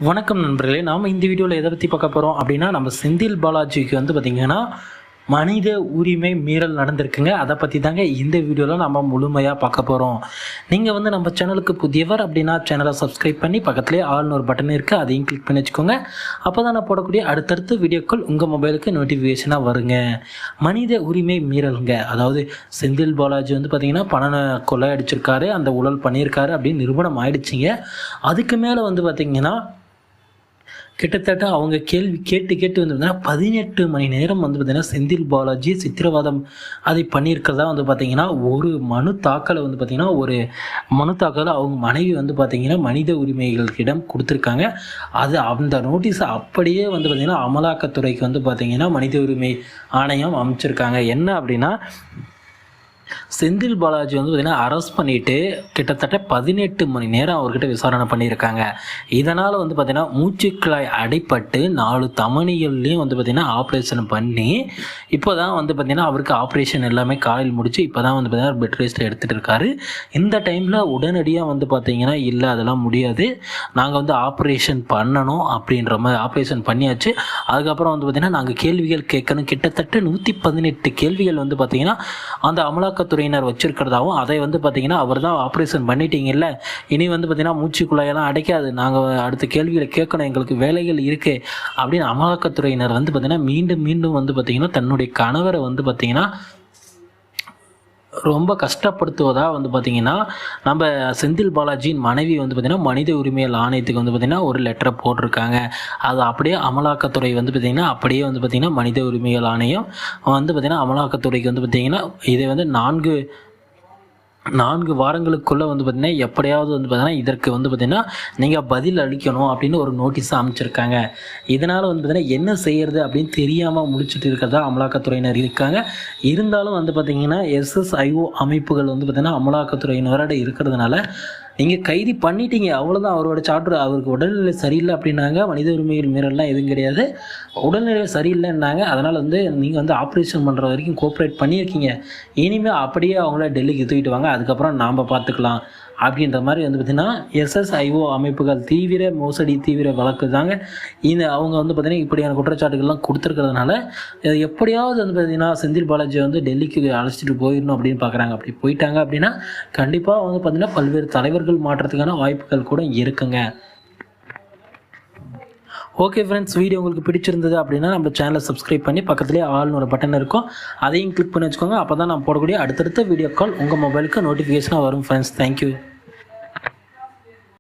வணக்கம் நண்பர்களே, நாம் இந்த வீடியோவில் எதை பற்றி பார்க்க போகிறோம் அப்படின்னா, நம்ம செந்தில் பாலாஜிக்கு பார்த்திங்கன்னா மனித உரிமை மீறல் நடந்திருக்குங்க. அதை பற்றி தாங்க இந்த வீடியோவில் நம்ம முழுமையாக பார்க்க போகிறோம். நீங்கள் நம்ம சேனலுக்கு புதியவர் அப்படின்னா சேனலை சப்ஸ்கிரைப் பண்ணி பக்கத்துலேயே ஆல்னு ஒரு பட்டன் இருக்குது, அதையும் கிளிக் பண்ணி வச்சுக்கோங்க. அப்போ தான் நான் போடக்கூடிய அடுத்தடுத்த வீடியோக்கள் உங்கள் மொபைலுக்கு நோட்டிஃபிகேஷனாக வருங்க. மனித உரிமை மீறலுங்க, அதாவது செந்தில் பாலாஜி பார்த்திங்கன்னா பண கொள்ளை அடிச்சிருக்காரு, அந்த ஊழல் பண்ணியிருக்காரு அப்படின்னு நிரூபணம் ஆயிடுச்சிங்க. அதுக்கு மேலே பார்த்திங்கன்னா கிட்டத்தட்ட அவங்க கேள்வி கேட்டு பார்த்தீங்கன்னா 18 மணி நேரம் பார்த்தீங்கன்னா செந்தில் பாலாஜி சித்திரவாதம் அதை பண்ணியிருக்கிறதா பார்த்தீங்கன்னா ஒரு மனு தாக்கலை பார்த்தீங்கன்னா ஒரு மனு தாக்கலை அவங்க மனைவி பார்த்தீங்கன்னா மனித உரிமைகளிடம் கொடுத்துருக்காங்க. அது அந்த நோட்டீஸை அப்படியே பார்த்தீங்கன்னா அமலாக்கத்துறைக்கு பார்த்தீங்கன்னா மனித உரிமை ஆணையம் அமைச்சிருக்காங்க. என்ன அப்படின்னா, செந்தில் பாலாஜி பார்த்திங்கன்னா அரெஸ்ட் பண்ணிவிட்டு கிட்டத்தட்ட 18 மணி நேரம் அவர்கிட்ட விசாரணை பண்ணியிருக்காங்க. இதனால் பார்த்திங்கன்னா மூச்சுக்குழாய் அடைப்பட்டு 4 தமனிகள்லேயும் பார்த்திங்கன்னா ஆப்ரேஷன் பண்ணி இப்போ தான் பார்த்திங்கன்னா அவருக்கு ஆப்ரேஷன் எல்லாமே காலையில் முடிச்சு இப்போ தான் பார்த்திங்கன்னா பெட் ரெஸ்ட் எடுத்துகிட்டு இருக்காரு. இந்த டைமில் உடனடியாக பார்த்திங்கன்னா இல்லை அதெல்லாம் முடியாது, நாங்கள் ஆப்ரேஷன் பண்ணணும் அப்படின்ற மாதிரி ஆப்ரேஷன் பண்ணியாச்சு. அதுக்கப்புறம் பார்த்திங்கன்னா நாங்கள் கேள்விகள் கேட்கணும். கிட்டத்தட்ட 118 கேள்விகள் பார்த்திங்கன்னா அந்த அமலாக்கத்துறையினர் வச்சிருக்கிறதாவும், அதை பார்த்திங்கன்னா அவர் தான் ஆப்ரேஷன் பண்ணிட்டீங்கல்ல, இனி பார்த்திங்கன்னா மூச்சுக்குள்ளாயெல்லாம் அடைக்காது, நாங்கள் அடுத்த கேள்விகளை கேட்கணும், எங்களுக்கு வேலைகள் இருக்குது அப்படின்னு அமலாக்கத்துறையினர் பார்த்திங்கன்னா மீண்டும் பார்த்திங்கன்னா தன்னுடைய கணவரை பார்த்திங்கன்னா ரொம்ப கஷ்டப்படுத்துவதாக பார்த்திங்கன்னா நம்ம செந்தில் பாலாஜியின் மனைவி பார்த்திங்கன்னா மனித உரிமைகள் ஆணையத்துக்கு பார்த்திங்கன்னா ஒரு லெட்டரை போட்டிருக்காங்க. அது அப்படியே அமலாக்கத்துறை பார்த்திங்கன்னா அப்படியே பார்த்திங்கன்னா மனித உரிமைகள் ஆணையம் பார்த்திங்கன்னா அமலாக்கத்துறைக்கு பார்த்திங்கன்னா இதை 4 வாரங்களுக்குள்ளே பார்த்திங்கன்னா எப்படியாவது பார்த்திங்கன்னா இதற்கு பார்த்திங்கன்னா நீங்கள் பதில் அளிக்கணும் அப்படின்னு ஒரு நோட்டீஸை அமைச்சிருக்காங்க. இதனால் பார்த்திங்கன்னா என்ன செய்கிறது அப்படின்னு தெரியாமல் முடிச்சுட்டு இருக்கிறதா அமலாக்கத்துறையினர் இருக்காங்க. இருந்தாலும் பார்த்திங்கன்னா SSIO அமைப்புகள் பார்த்திங்கன்னா அமலாக்கத்துறையினரோட இருக்கிறதுனால நீங்கள் கைது பண்ணிட்டீங்க, அவ்வளோதான், அவரோட சார்ட்டர், அவருக்கு உடல்நிலை சரியில்லை அப்படின்னாங்க. மனித உரிமைகள் மீறல்லாம் எதுவும் கிடையாது, உடல்நிலை சரியில்லைன்னாங்க. அதனால் நீங்கள் ஆப்ரேஷன் பண்ணுற வரைக்கும் கோஆப்ரேட் பண்ணியிருக்கீங்க, இனிமேல் அப்படியே அவங்கள டெல்லிக்கு தூக்கிட்டு வாங்க, அதுக்கப்புறம் நாம் பார்த்துக்கலாம் அப்படின்ற மாதிரி பார்த்திங்கன்னா SSIO அமைப்புகள் தீவிர மோசடி தீவிர வழக்கு தாங்க இந்த அவங்க பார்த்திங்கன்னா இப்படியான குற்றச்சாட்டுகள்லாம் கொடுத்துருக்கிறதுனால எப்படியாவது பார்த்திங்கன்னா செந்தில் பாலாஜி டெல்லிக்கு அழைச்சிட்டு போயிடணும் அப்படின்னு பார்க்குறாங்க. அப்படி போயிட்டாங்க அப்படின்னா கண்டிப்பாக பார்த்திங்கன்னா பல்வேறு தலைவர்கள் மாற்றத்துக்கான வாய்ப்புகள் கூட இருக்குங்க. ஓகே ஃப்ரெண்ட்ஸ், வீடியோ உங்களுக்கு பிடிச்சிருந்தது அப்படின்னா நம்ம சேனலை சப்ஸ்கிரைப் பண்ணி பக்கத்துலேயே ஆல்னு ஒரு பட்டன் இருக்கும், அதையும் கிளிக் பண்ணி வச்சுக்கோங்க. அப்போ தான் நான் போடக்கூடிய அடுத்தடுத்த வீடியோ கால் உங்கள் மொபைலுக்கு நோட்டிஃபிகேஷனாக வரும் ஃப்ரெண்ட்ஸ். தேங்க்யூ.